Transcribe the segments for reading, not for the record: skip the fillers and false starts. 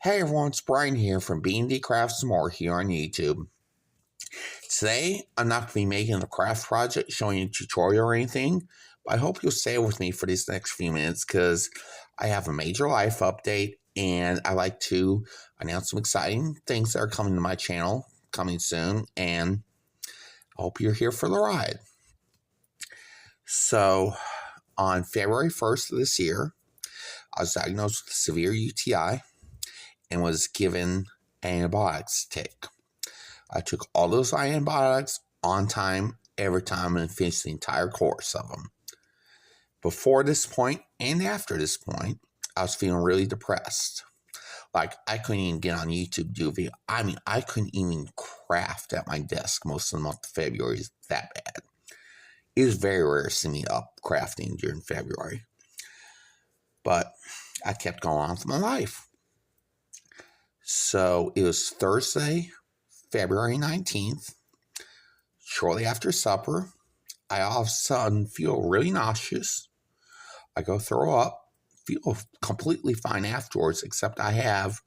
Hey everyone, it's Brian here from B&D Crafts and More here on YouTube. Today, I'm not going to be making a craft project, showing you a tutorial or anything, but I hope you'll stay with me for these next few minutes because I have a major life update and I like to announce some exciting things that are coming to my channel coming soon, and I hope you're here for the ride. So, on February 1st of this year, I was diagnosed with severe UTI and was given antibiotics to take. I took all those antibiotics on time, every time, and finished the entire course of them. Before this point and after this point, I was feeling really depressed. Like, I couldn't even get on YouTube to do a video. I couldn't even craft at my desk most of the month of February. Is that bad. It was very rare to see me up crafting during February. But I kept going on with my life. So it was Thursday, February 19th, shortly after supper. I all of a sudden feel really nauseous. I go throw up, feel completely fine afterwards, except I have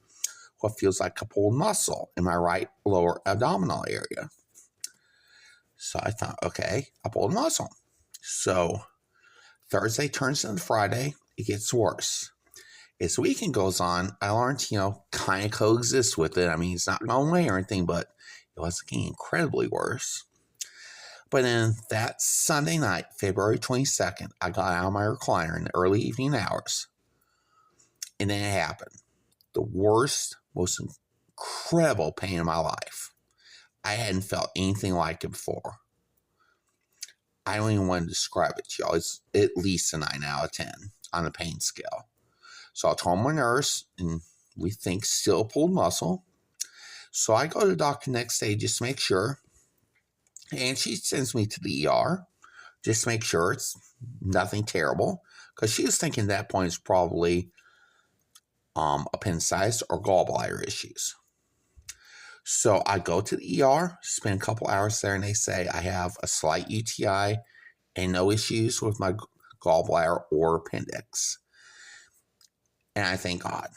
what feels like a pulled muscle in my right lower abdominal area. So I thought, okay, a pulled muscle. So Thursday turns into Friday, it gets worse. As the weekend goes on, I learned to, kind of coexist with it. I mean, it's not going away or anything, but it was getting incredibly worse. But then that Sunday night, February 22nd, I got out of my recliner in the early evening hours. And then it happened. The worst, most incredible pain in my life. I hadn't felt anything like it before. I don't even want to describe it to y'all. It's at least a 9 out of 10 on the pain scale. So I told my nurse, and we think still pulled muscle. So I go to the doctor next day just to make sure. And she sends me to the ER just to make sure it's nothing terrible. Because she was thinking at that point it's probably appendicitis or gallbladder issues. So I go to the ER, spend a couple hours there, and they say I have a slight UTI and no issues with my gallbladder or appendix. And I thank God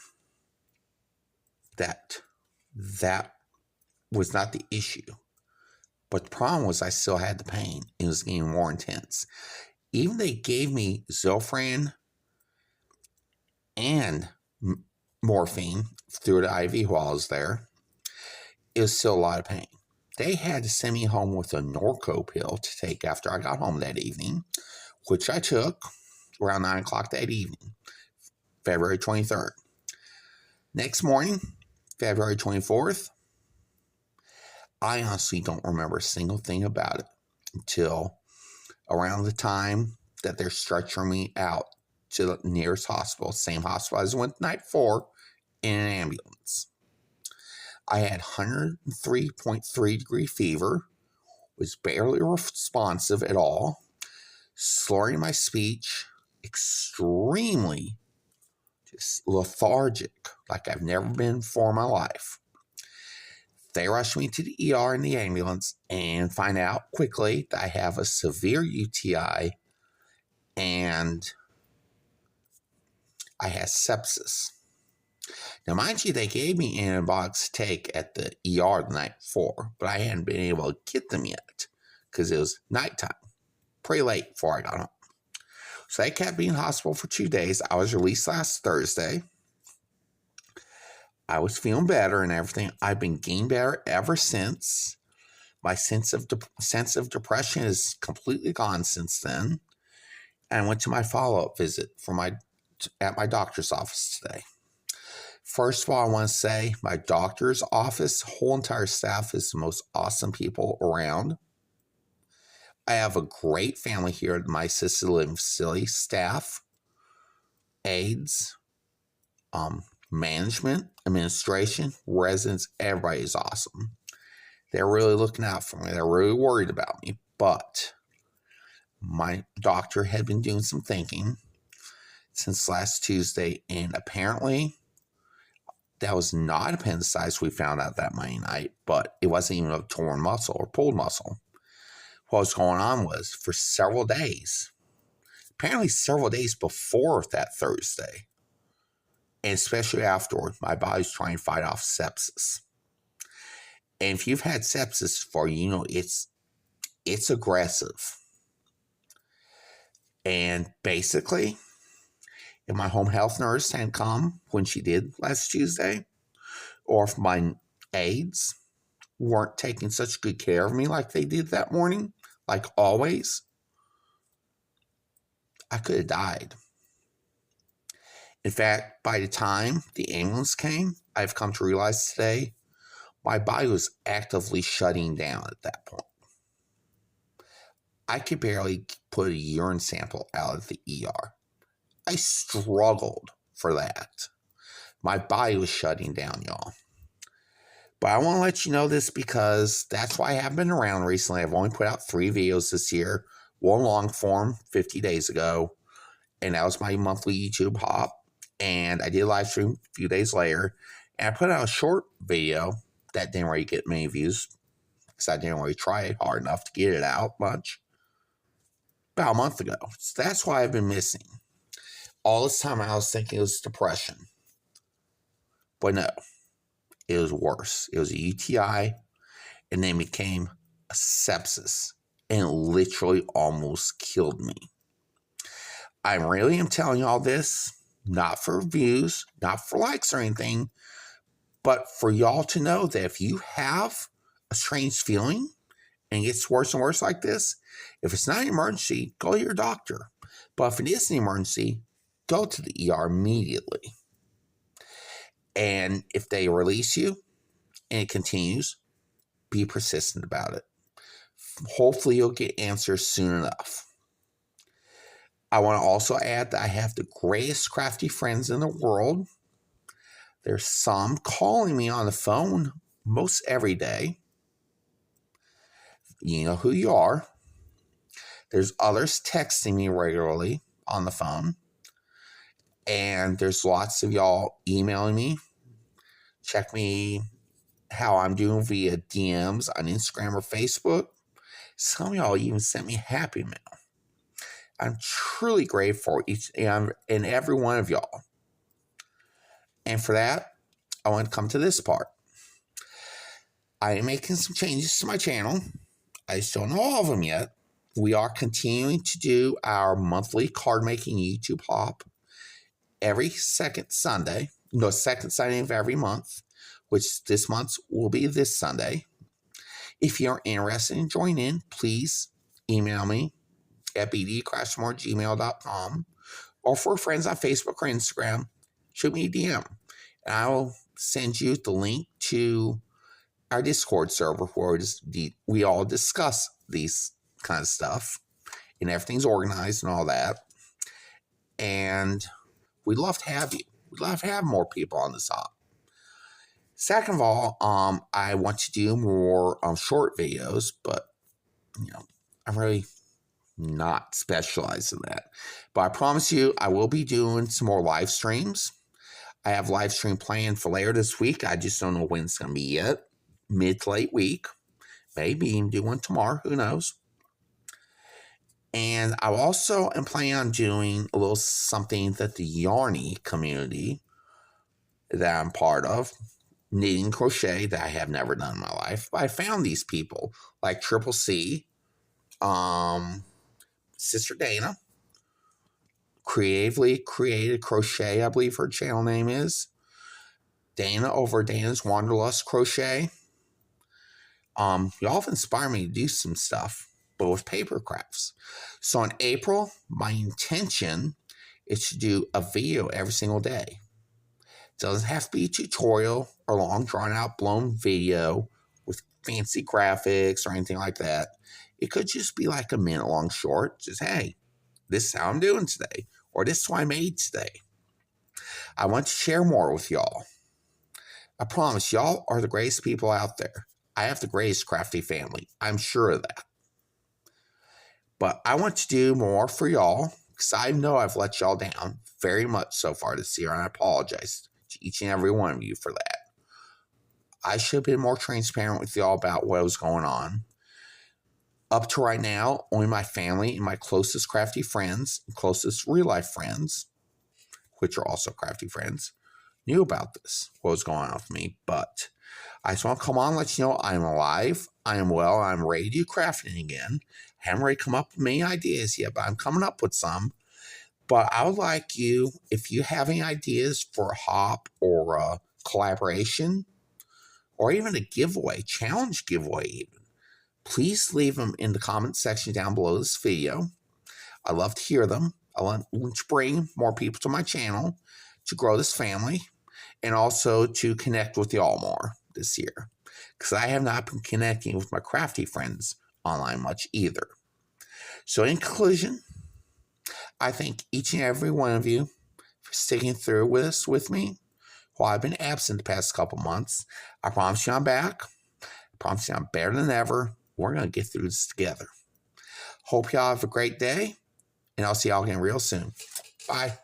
that was not the issue. But the problem was I still had the pain. It was getting more intense. Even they gave me Zofran and morphine through the IV while I was there. It was still a lot of pain. They had to send me home with a Norco pill to take after I got home that evening, which I took around 9 o'clock that evening, February 23rd. Next morning, February 24th, I honestly don't remember a single thing about it until around the time that they're stretching me out to the nearest hospital, same hospital as I went the night before, in an ambulance. I had 103.3 degree fever, was barely responsive at all, slurring my speech, extremely just lethargic, like I've never been before in my life. They rushed me to the ER in the ambulance and find out quickly that I have a severe UTI and I had sepsis. Now, mind you, they gave me antibiotics to take at the ER the night before, but I hadn't been able to get them yet because it was nighttime, pretty late before I got home. So they kept me in hospital for 2 days. I was released last Thursday. I was feeling better and everything. I've been getting better ever since. My sense of depression is completely gone since then. And I went to my follow-up visit at my doctor's office today. First of all, I want to say my doctor's office, whole entire staff is the most awesome people around. I have a great family here at my assisted living facility, staff, aides, management, administration, residents, everybody is awesome. They're really looking out for me. They're really worried about me. But my doctor had been doing some thinking since last Tuesday, and apparently that was not appendicitis we found out that Monday night, but it wasn't even a torn muscle or pulled muscle. What was going on was for several days, apparently several days before that Thursday, And especially afterward, my body's trying to fight off sepsis. And if you've had sepsis before, you know it's aggressive. And basically, if my home health nurse hadn't come when she did last Tuesday, or if my aides weren't taking such good care of me like they did that morning, like always, I could have died. In fact, by the time the ambulance came, I've come to realize today, my body was actively shutting down at that point. I could barely put a urine sample out of the ER. I struggled for that. My body was shutting down, y'all. But I want to let you know this because that's why I haven't been around recently. I've only put out 3 videos this year. One long form 50 days ago, and that was my monthly YouTube hop. And I did a live stream a few days later, and I put out a short video that didn't really get many views because I didn't really try hard enough to get it out much. About a month ago. So that's why I've been missing. All this time I was thinking it was depression. But no, it was worse. It was a UTI, and then became a sepsis, and it literally almost killed me. I really am telling you all this, not for views, not for likes or anything, but for y'all to know that if you have a strange feeling and it gets worse and worse like this, if it's not an emergency, go to your doctor. But if it is an emergency, go to the ER immediately. And if they release you and it continues, be persistent about it. Hopefully you'll get answers soon enough. I want to also add that I have the greatest crafty friends in the world. There's some calling me on the phone most every day. You know who you are. There's others texting me regularly on the phone. And there's lots of y'all emailing me. Check me how I'm doing via DMs on Instagram or Facebook. Some of y'all even sent me Happy Mail. I'm truly grateful for each and every one of y'all. And for that, I want to come to this part. I am making some changes to my channel. I just don't know all of them yet. We are continuing to do our monthly card making YouTube hop every second Sunday of every month, which this month will be this Sunday. If you're interested in joining in, please email me at bdcrashmore@gmail.com, or for friends on Facebook or Instagram, shoot me a DM. And I will send you the link to our Discord server where we all discuss these kind of stuff and everything's organized and all that. And we'd love to have you. We'd love to have more people on this hop. Second of all, I want to do more short videos, but I'm really not specialized in that. But I promise you, I will be doing some more live streams. I have live stream planned for later this week. I just don't know when it's going to be yet. Mid to late week. Maybe even do one tomorrow. Who knows? And I also am planning on doing a little something that the Yarny community that I'm part of, knitting crochet, that I have never done in my life. But I found these people like Triple C, Sister Dana, Creatively Created Crochet, I believe her channel name is. Dana over Dana's Wanderlust Crochet. Y'all have inspired me to do some stuff, but with paper crafts. So in April, my intention is to do a video every single day. It doesn't have to be a tutorial or long drawn out blown video with fancy graphics or anything like that. It could just be like a minute long short. Just, hey, this is how I'm doing today, or this is what I made today. I want to share more with y'all. I promise y'all are the greatest people out there. I have the greatest crafty family. I'm sure of that. But I want to do more for y'all because I know I've let y'all down very much so far this year, and I apologize to each and every one of you for that. I should have been more transparent with y'all about what was going on. Up to right now, only my family and my closest crafty friends, closest real-life friends, which are also crafty friends, knew about this, what was going on with me, but I just want to come on and let you know I'm alive, I am well, I'm ready to do crafting again. I haven't really come up with many ideas yet, but I'm coming up with some. But I would like you, if you have any ideas for a hop or a collaboration, or even a giveaway, challenge giveaway even, please leave them in the comment section down below this video. I love to hear them. I want to bring more people to my channel to grow this family and also to connect with y'all more this year, because I have not been connecting with my crafty friends online much either. So in conclusion, I thank each and every one of you for sticking through with me while I've been absent the past couple months. I promise you I'm back. I promise you I'm better than ever. We're going to get through this together. Hope y'all have a great day, and I'll see y'all again real soon. Bye.